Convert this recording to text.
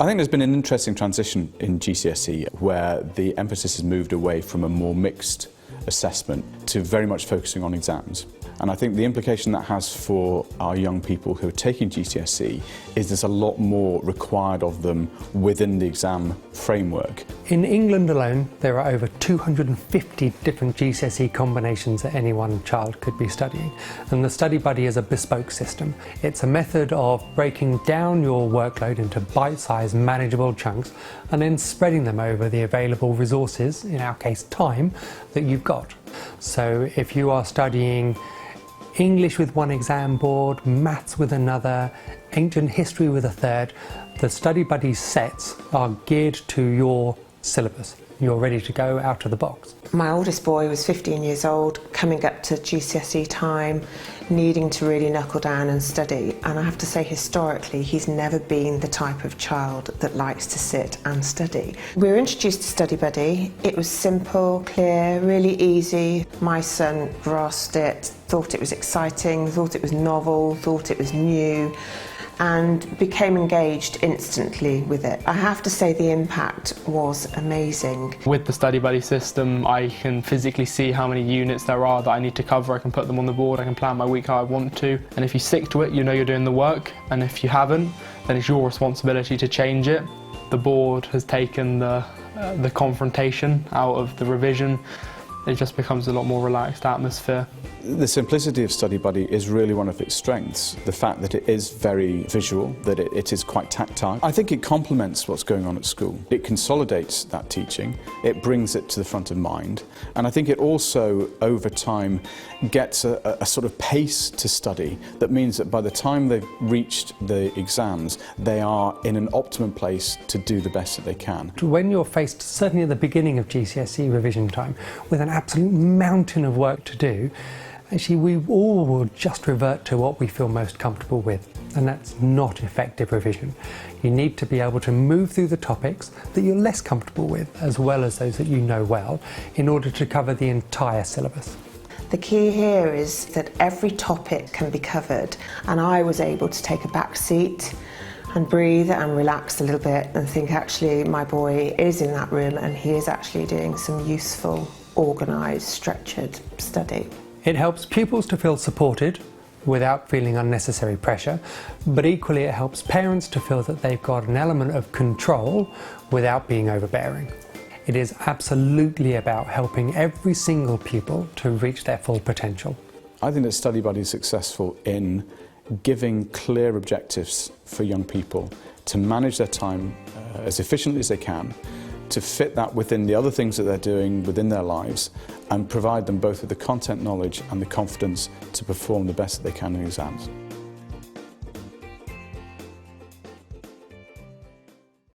I think there's been an interesting transition in GCSE where the emphasis has moved away from a more mixed assessment to very much focusing on exams. And I think the implication that has for our young people who are taking GCSE is there's a lot more required of them within the exam framework. In England alone, there are over 250 different GCSE combinations that any one child could be studying. And the Study Buddy is a bespoke system. It's a method of breaking down your workload into bite-sized, manageable chunks and then spreading them over the available resources, in our case time, that you've got. So if you are studying English with one exam board, maths with another, ancient history with a third, the Study Buddy sets are geared to your syllabus. You're ready to go out of the box. My oldest boy was 15 years old, coming up to GCSE time, needing to really knuckle down and study. And I have to say, historically, he's never been the type of child that likes to sit and study. We were introduced to Study Buddy. It was simple, clear, really easy. My son grasped it, thought it was exciting, thought it was novel, thought it was new, and became engaged instantly with it. I have to say the impact was amazing. With the Study Buddy system, I can physically see how many units there are that I need to cover. I can put them on the board, I can plan my week how I want to. And if you stick to it, you know you're doing the work. And if you haven't, then it's your responsibility to change it. The board has taken the confrontation out of the revision. It just becomes a lot more relaxed atmosphere. The simplicity of Study Buddy is really one of its strengths. The fact that it is very visual, that it is quite tactile. I think it complements what's going on at school. It consolidates that teaching, it brings it to the front of mind, and I think it also, over time, gets a sort of pace to study that means that by the time they've reached the exams, they are in an optimum place to do the best that they can. When you're faced, certainly at the beginning of GCSE revision time, with an absolute mountain of work to do, actually we all will just revert to what we feel most comfortable with, and that's not effective revision. You need to be able to move through the topics that you're less comfortable with, as well as those that you know well, in order to cover the entire syllabus. The key here is that every topic can be covered, and I was able to take a back seat and breathe and relax a little bit and think, actually my boy is in that room and he is actually doing some useful, organised, structured study. It helps pupils to feel supported without feeling unnecessary pressure, but equally it helps parents to feel that they've got an element of control without being overbearing. It is absolutely about helping every single pupil to reach their full potential. I think that Study Buddy is successful in giving clear objectives for young people to manage their time as efficiently as they can, to fit that within the other things that they're doing within their lives, and provide them both with the content knowledge and the confidence to perform the best that they can in exams.